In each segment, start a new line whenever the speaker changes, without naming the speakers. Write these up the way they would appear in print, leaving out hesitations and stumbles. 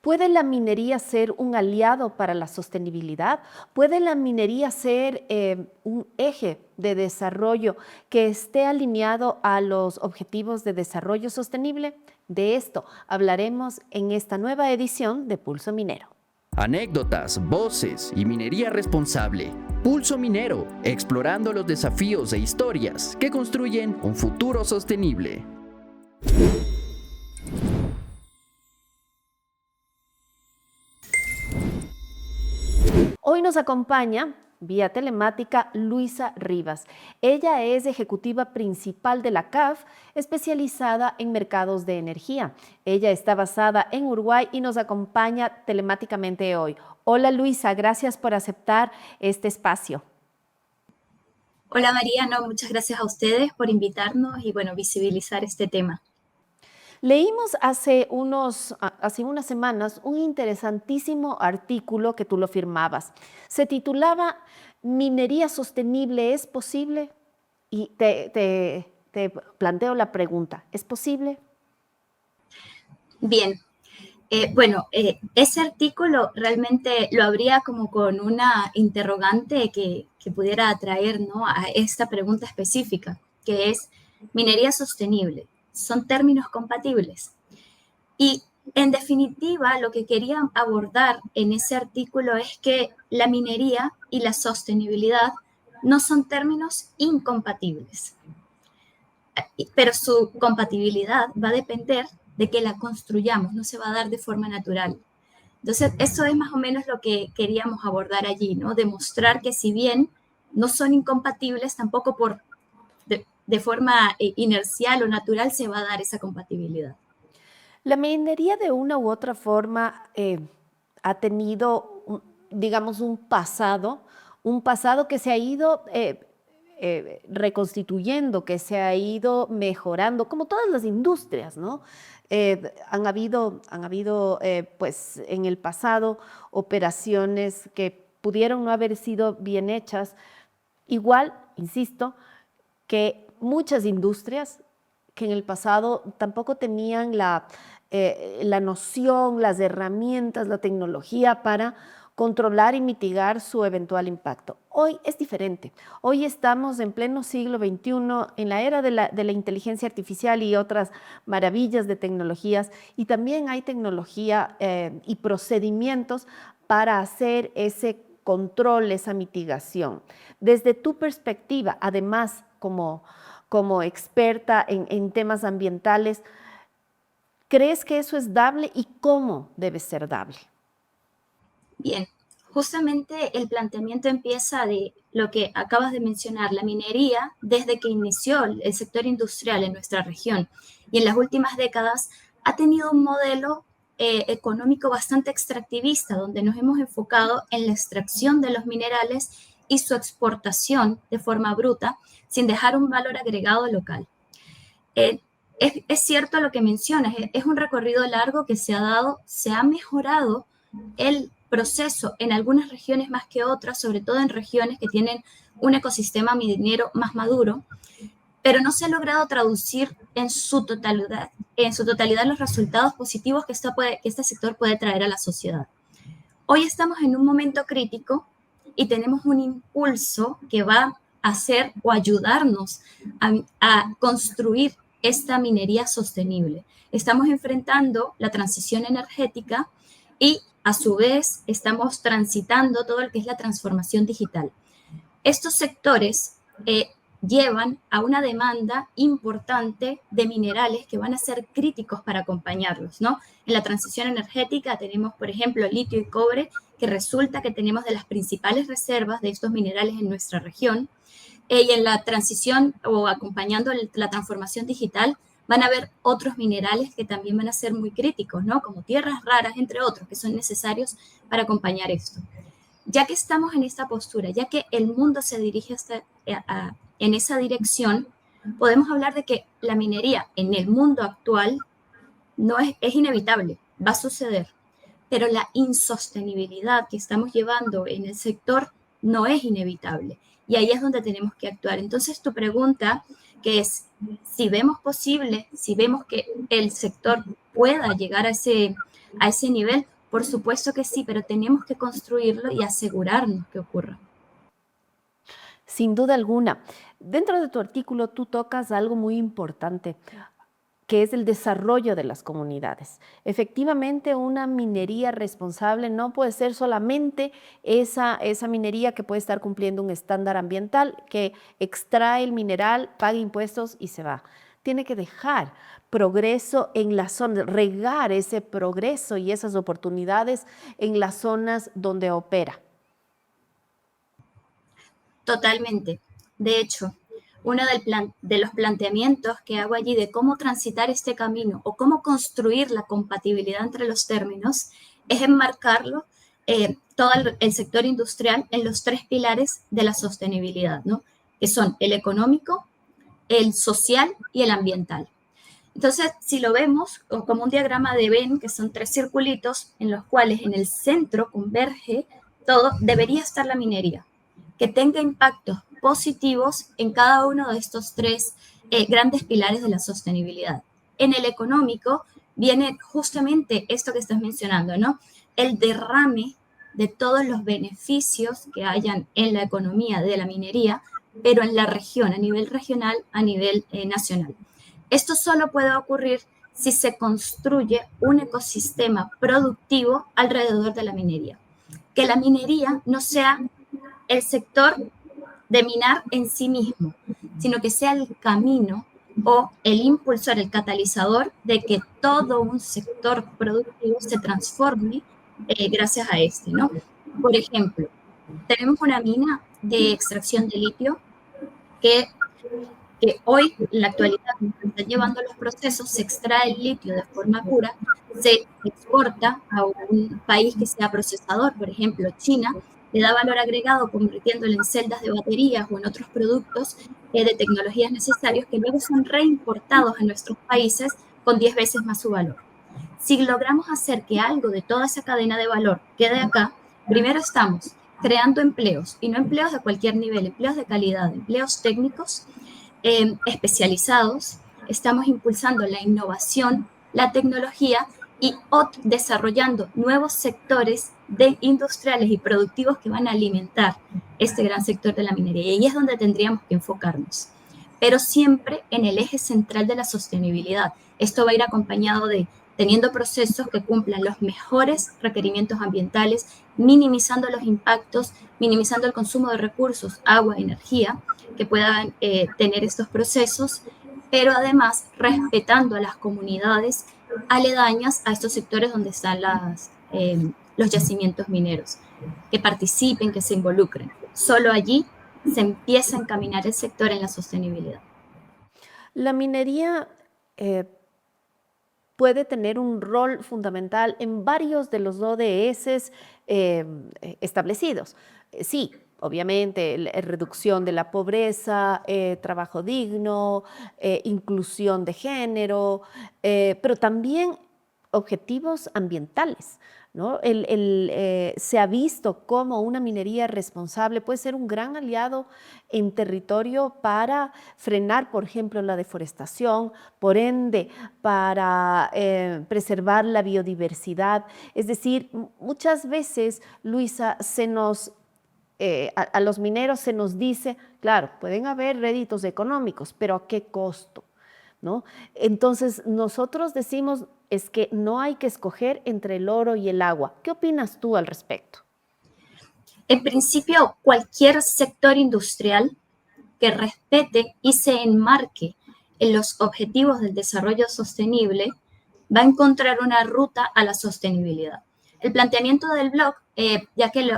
¿Puede la minería ser un aliado para la sostenibilidad? ¿Puede la minería ser un eje de desarrollo que esté alineado a los objetivos de desarrollo sostenible? De esto hablaremos en esta nueva edición de Pulso Minero.
Anécdotas, voces y minería responsable. Pulso Minero, explorando los desafíos e historias que construyen un futuro sostenible.
Hoy nos acompaña vía telemática Luisa Rivas. Ella es ejecutiva principal de la CAF, especializada en mercados de energía. Ella está basada en Uruguay y nos acompaña telemáticamente hoy. Hola Luisa, gracias por aceptar este espacio.
Hola María, no, muchas gracias a ustedes por invitarnos y bueno, visibilizar este tema.
Leímos hace unas semanas un interesantísimo artículo que tú lo firmabas. Se titulaba ¿Minería sostenible es posible? Y te planteo la pregunta, ¿es posible?
Bien, ese artículo realmente lo abría como con una interrogante que pudiera atraer, ¿no?, a esta pregunta específica, que es minería sostenible. ¿Son términos compatibles? Y en definitiva, lo que quería abordar en ese artículo es que la minería y la sostenibilidad no son términos incompatibles, pero su compatibilidad va a depender de que la construyamos, no se va a dar de forma natural. Entonces, eso es más o menos lo que queríamos abordar allí, ¿no? Demostrar que si bien no son incompatibles, tampoco de forma inercial o natural se va a dar esa compatibilidad.
La minería de una u otra forma ha tenido, digamos, un pasado que se ha ido reconstituyendo, que se ha ido mejorando, como todas las industrias, ¿no? Han habido pues, en el pasado operaciones que pudieron no haber sido bien hechas. Igual, insisto, que muchas industrias que en el pasado tampoco tenían la noción, las herramientas, la tecnología para controlar y mitigar su eventual impacto. Hoy es diferente. Hoy estamos en pleno siglo XXI, en la era de la inteligencia artificial y otras maravillas de tecnologías, y también hay tecnología y procedimientos para hacer ese control, esa mitigación. Desde tu perspectiva, además, como experta en temas ambientales, ¿crees que eso es dable y cómo debe ser dable?
Bien, justamente el planteamiento empieza de lo que acabas de mencionar, la minería, desde que inició el sector industrial en nuestra región y en las últimas décadas ha tenido un modelo económico bastante extractivista, donde nos hemos enfocado en la extracción de los minerales y su exportación de forma bruta, sin dejar un valor agregado local. Eh, es cierto lo que mencionas, es un recorrido largo que se ha dado, se ha mejorado el proceso en algunas regiones más que otras, sobre todo en regiones que tienen un ecosistema minero más maduro, pero no se ha logrado traducir en su totalidad los resultados positivos que este sector puede traer a la sociedad. Hoy estamos en un momento crítico y tenemos un impulso que va a hacer o ayudarnos a construir esta minería sostenible. Estamos enfrentando la transición energética y a su vez estamos transitando todo lo que es la transformación digital. Estos sectores llevan a una demanda importante de minerales que van a ser críticos para acompañarlos, ¿no? En la transición energética tenemos, por ejemplo, litio y cobre, que resulta que tenemos de las principales reservas de estos minerales en nuestra región. Y en la transición o acompañando la transformación digital van a haber otros minerales que también van a ser muy críticos, ¿no? Como tierras raras, entre otros, que son necesarios para acompañar esto. Ya que estamos en esta postura, ya que el mundo se dirige en esa dirección, podemos hablar de que la minería en el mundo actual no es inevitable, va a suceder, pero la insostenibilidad que estamos llevando en el sector no es inevitable. Y ahí es donde tenemos que actuar. Entonces, tu pregunta, que es, si vemos posible, si vemos que el sector pueda llegar a ese nivel, Por supuesto que sí, pero tenemos que construirlo y asegurarnos que ocurra.
Sin duda alguna. Dentro de tu artículo tú tocas algo muy importante, que es el desarrollo de las comunidades. Efectivamente, una minería responsable no puede ser solamente esa minería que puede estar cumpliendo un estándar ambiental, que extrae el mineral, paga impuestos y se va. Tiene que dejar progreso en la zona, regar ese progreso y esas oportunidades en las zonas donde opera.
Totalmente. De hecho, uno de los planteamientos que hago allí de cómo transitar este camino o cómo construir la compatibilidad entre los términos es enmarcarlo todo el sector industrial en los tres pilares de la sostenibilidad, ¿no? Que son el económico, el social y el ambiental. Entonces, si lo vemos como un diagrama de Venn, que son tres circulitos en los cuales en el centro converge todo, debería estar la minería, que tenga impactos positivos en cada uno de estos tres grandes pilares de la sostenibilidad. En el económico viene justamente esto que estás mencionando, ¿no? El derrame de todos los beneficios que hayan en la economía de la minería, pero en la región, a nivel regional, a nivel nacional. Esto solo puede ocurrir si se construye un ecosistema productivo alrededor de la minería. Que la minería no sea el sector de minar en sí mismo, sino que sea el camino o el impulsor, el catalizador de que todo un sector productivo se transforme gracias a este, ¿no? Por ejemplo, tenemos una mina de extracción de litio que hoy, en la actualidad, mientras están llevando los procesos, se extrae el litio de forma pura, se exporta a un país que sea procesador, por ejemplo, China, le da valor agregado convirtiéndolo en celdas de baterías o en otros productos de tecnologías necesarios que luego son reimportados a nuestros países con 10 veces más su valor. Si logramos hacer que algo de toda esa cadena de valor quede acá, primero estamos creando empleos, y no empleos de cualquier nivel, empleos de calidad, empleos técnicos, especializados, estamos impulsando la innovación, la tecnología y desarrollando nuevos sectores industriales y productivos que van a alimentar este gran sector de la minería. Y ahí es donde tendríamos que enfocarnos, pero siempre en el eje central de la sostenibilidad. Esto va a ir acompañado de teniendo procesos que cumplan los mejores requerimientos ambientales, minimizando los impactos, minimizando el consumo de recursos, agua, energía, que puedan tener estos procesos, pero además respetando a las comunidades aledañas a estos sectores donde están los yacimientos mineros, que participen, que se involucren. Solo allí se empieza a encaminar el sector en la sostenibilidad.
La minería puede tener un rol fundamental en varios de los ODS establecidos. Sí, obviamente, reducción de la pobreza, trabajo digno, inclusión de género, pero también objetivos ambientales, ¿no? Se ha visto cómo una minería responsable puede ser un gran aliado en territorio para frenar, por ejemplo, la deforestación, por ende, para preservar la biodiversidad. Es decir, muchas veces, Luisa, a los mineros se nos dice, claro, pueden haber réditos económicos, pero ¿a qué costo? ¿No? Entonces, nosotros decimos es que no hay que escoger entre el oro y el agua. ¿Qué opinas tú al respecto?
En principio, cualquier sector industrial que respete y se enmarque en los objetivos del desarrollo sostenible va a encontrar una ruta a la sostenibilidad. El planteamiento del blog, ya que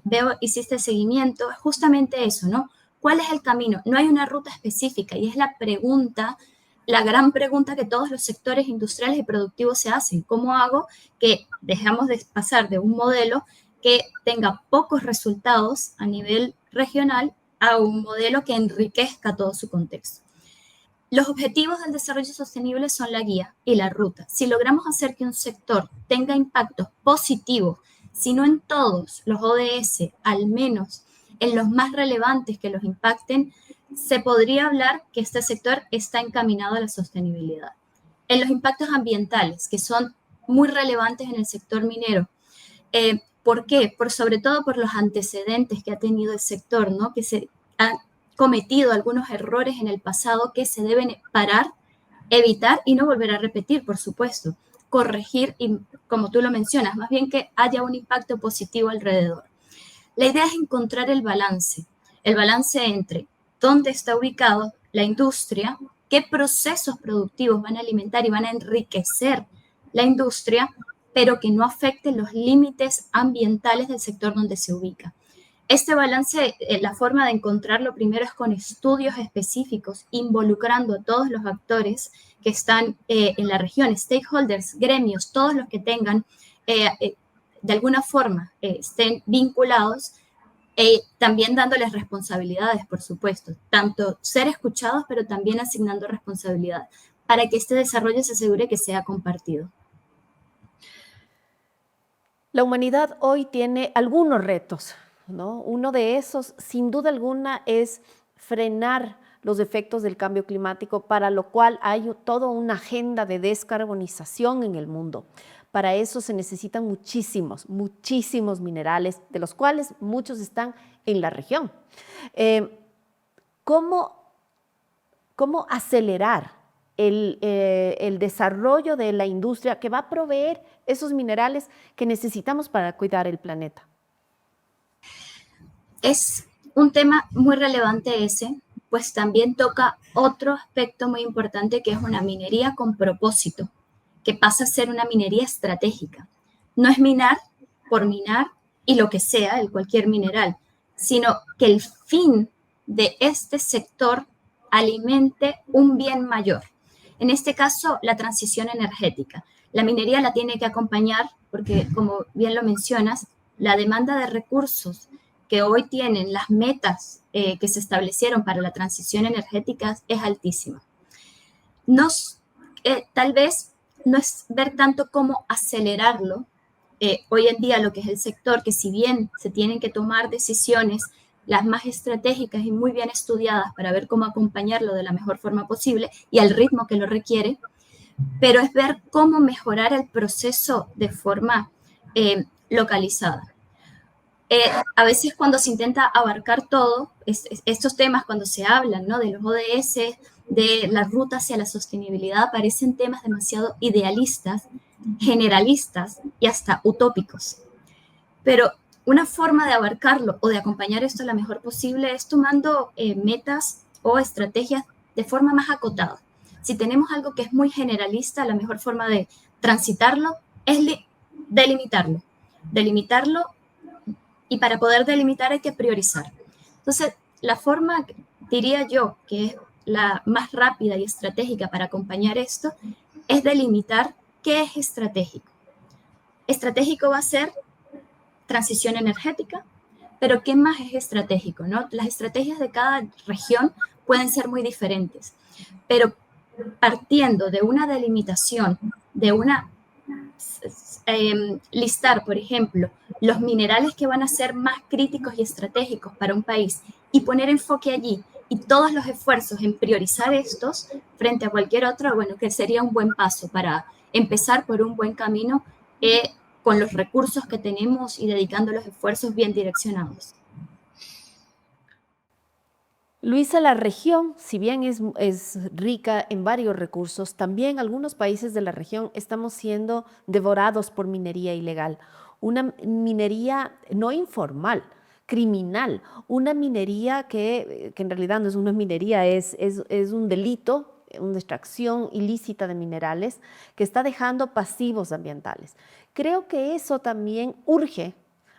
veo, hiciste seguimiento, es justamente eso, ¿no? ¿Cuál es el camino? No hay una ruta específica y es la pregunta, la gran pregunta que todos los sectores industriales y productivos se hacen. ¿Cómo hago que dejamos de pasar de un modelo que tenga pocos resultados a nivel regional a un modelo que enriquezca todo su contexto? Los objetivos del desarrollo sostenible son la guía y la ruta. Si logramos hacer que un sector tenga impactos positivos, si no en todos los ODS, al menos en los más relevantes que los impacten, se podría hablar que este sector está encaminado a la sostenibilidad. En los impactos ambientales, que son muy relevantes en el sector minero. ¿Por qué? Sobre todo por los antecedentes que ha tenido el sector, ¿no? Que se han cometido algunos errores en el pasado que se deben parar, evitar y no volver a repetir, por supuesto. Corregir y, como tú lo mencionas, más bien que haya un impacto positivo alrededor. La idea es encontrar el balance entre dónde está ubicado la industria, qué procesos productivos van a alimentar y van a enriquecer la industria, pero que no afecten los límites ambientales del sector donde se ubica. Este balance, la forma de encontrarlo primero es con estudios específicos, involucrando a todos los actores que están en la región, stakeholders, gremios, todos los que tengan de alguna forma estén vinculados, también dándoles responsabilidades, por supuesto, tanto ser escuchados, pero también asignando responsabilidades, para que este desarrollo se asegure que sea compartido.
La humanidad hoy tiene algunos retos, ¿no? Uno de esos, sin duda alguna, es frenar los efectos del cambio climático, para lo cual hay toda una agenda de descarbonización en el mundo. Para eso se necesitan muchísimos minerales, de los cuales muchos están en la región. ¿Cómo acelerar el desarrollo de la industria que va a proveer esos minerales que necesitamos para cuidar el planeta?
Es un tema muy relevante ese, pues también toca otro aspecto muy importante, que es una minería con propósito, que pasa a ser una minería estratégica. No es minar por minar y lo que sea, el cualquier mineral, sino que el fin de este sector alimente un bien mayor. En este caso, la transición energética. La minería la tiene que acompañar porque, como bien lo mencionas, la demanda de recursos que hoy tienen las metas que se establecieron para la transición energética es altísima. Tal vez no es ver tanto cómo acelerarlo. Hoy en día lo que es el sector, que si bien se tienen que tomar decisiones las más estratégicas y muy bien estudiadas para ver cómo acompañarlo de la mejor forma posible y al ritmo que lo requiere, pero es ver cómo mejorar el proceso de forma localizada. A veces cuando se intenta abarcar todo, estos temas cuando se hablan, ¿no?, de los ODS, de la ruta hacia la sostenibilidad, parecen temas demasiado idealistas, generalistas y hasta utópicos. Pero una forma de abarcarlo o de acompañar esto lo mejor posible es tomando metas o estrategias de forma más acotada. Si tenemos algo que es muy generalista, la mejor forma de transitarlo es delimitarlo. Y para poder delimitar hay que priorizar. Entonces, la forma, diría yo, que es la más rápida y estratégica para acompañar esto, es delimitar qué es estratégico. Estratégico va a ser transición energética, pero ¿qué más es estratégico, no? Las estrategias de cada región pueden ser muy diferentes, pero partiendo de una delimitación, de una listar, por ejemplo, los minerales que van a ser más críticos y estratégicos para un país y poner enfoque allí y todos los esfuerzos en priorizar estos frente a cualquier otro, bueno, que sería un buen paso para empezar por un buen camino con los recursos que tenemos y dedicando los esfuerzos bien direccionados.
Luisa, la región, si bien es rica en varios recursos, también algunos países de la región estamos siendo devorados por minería ilegal. Una minería no informal, criminal, una minería que en realidad no es una minería, es un delito, una extracción ilícita de minerales que está dejando pasivos ambientales. Creo que eso también urge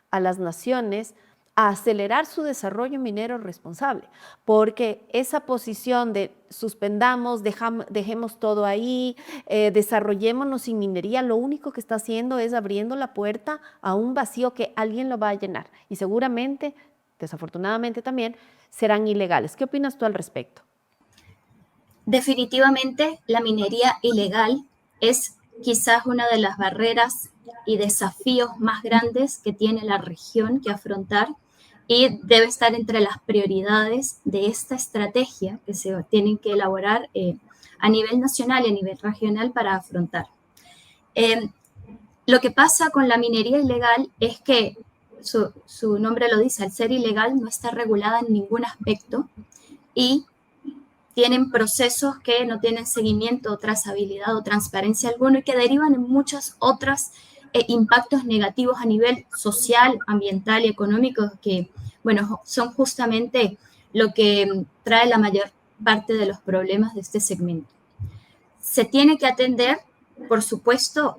a las naciones a acelerar su desarrollo minero responsable, porque esa posición de suspendamos, dejemos todo ahí, desarrollémonos sin minería, lo único que está haciendo es abriendo la puerta a un vacío que alguien lo va a llenar y seguramente, desafortunadamente también, serán ilegales. ¿Qué opinas tú al respecto?
Definitivamente, la minería ilegal es quizás una de las barreras y desafíos más grandes que tiene la región que afrontar y debe estar entre las prioridades de esta estrategia que se tienen que elaborar a nivel nacional y a nivel regional para afrontar. Lo que pasa con la minería ilegal es que su nombre lo dice, al ser ilegal no está regulada en ningún aspecto y tienen procesos que no tienen seguimiento, trazabilidad o transparencia alguno y que derivan en muchos otros impactos negativos a nivel social, ambiental y económico que, bueno, son justamente lo que trae la mayor parte de los problemas de este segmento. Se tiene que atender, por supuesto,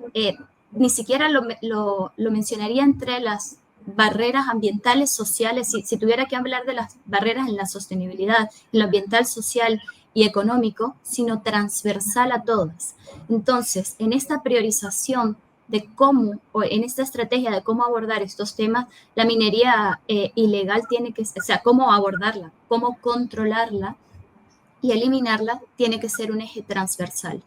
ni siquiera lo mencionaría entre las barreras ambientales, sociales, si tuviera que hablar de las barreras en la sostenibilidad, en lo ambiental, social y económico, sino transversal a todas. Entonces, en esta priorización de cómo, o en esta estrategia de cómo abordar estos temas, la minería ilegal tiene que, o sea, cómo abordarla, cómo controlarla y eliminarla, tiene que ser un eje transversal.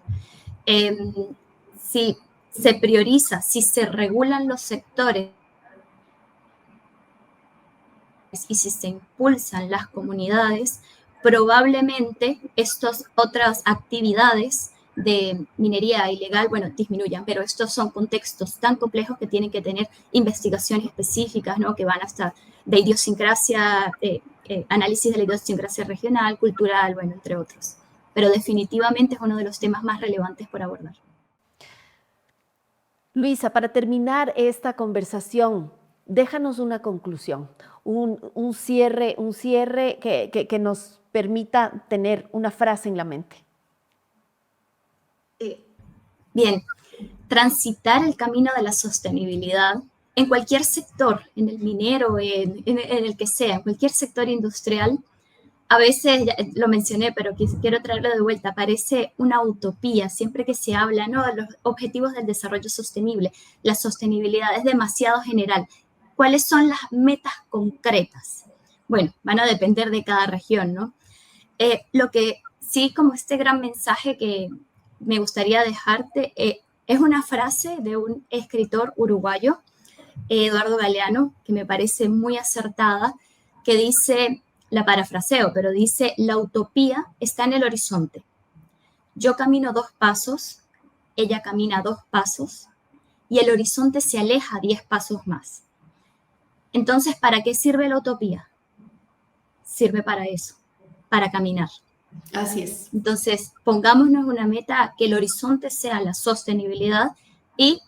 Si se prioriza, si se regulan los sectores y si se impulsan las comunidades, probablemente estas otras actividades de minería ilegal, bueno, disminuyan, pero estos son contextos tan complejos que tienen que tener investigaciones específicas, ¿no? Que van hasta de idiosincrasia, análisis de la idiosincrasia regional, cultural, bueno, entre otros. Pero definitivamente es uno de los temas más relevantes por abordar.
Luisa, para terminar esta conversación, déjanos una conclusión, un cierre que nos permita tener una frase en la mente.
Bien, transitar el camino de la sostenibilidad en cualquier sector, en el minero, en el que sea, en cualquier sector industrial, a veces, ya lo mencioné, pero quiero traerlo de vuelta, parece una utopía siempre que se habla, ¿no?, de los objetivos del desarrollo sostenible. La sostenibilidad es demasiado general. ¿Cuáles son las metas concretas? Bueno, van a depender de cada región, ¿no? Lo que sí, como este gran mensaje que me gustaría dejarte, es una frase de un escritor uruguayo, Eduardo Galeano, que me parece muy acertada, que dice, la parafraseo, pero dice, la utopía está en el horizonte. Yo camino 2 pasos, ella camina 2 pasos, y el horizonte se aleja 10 pasos más. Entonces, ¿para qué sirve la utopía? Sirve para eso, para caminar.
Así es.
Entonces, pongámonos una meta que el horizonte sea la sostenibilidad y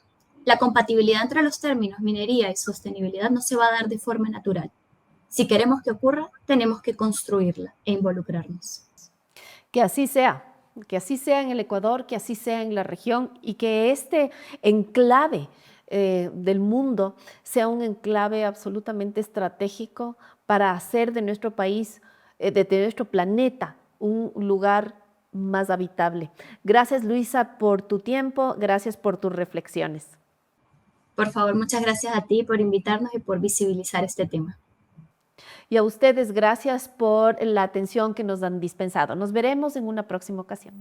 la compatibilidad entre los términos minería y sostenibilidad no se va a dar de forma natural. Si queremos que ocurra, tenemos que construirla e involucrarnos.
Que así sea en el Ecuador, que así sea en la región y que este enclave del mundo sea un enclave absolutamente estratégico para hacer de nuestro país, de nuestro planeta, un lugar más habitable. Gracias, Luisa, por tu tiempo, gracias por tus reflexiones.
Por favor, muchas gracias a ti por invitarnos y por visibilizar este tema.
Y a ustedes, gracias por la atención que nos han dispensado. Nos veremos en una próxima ocasión.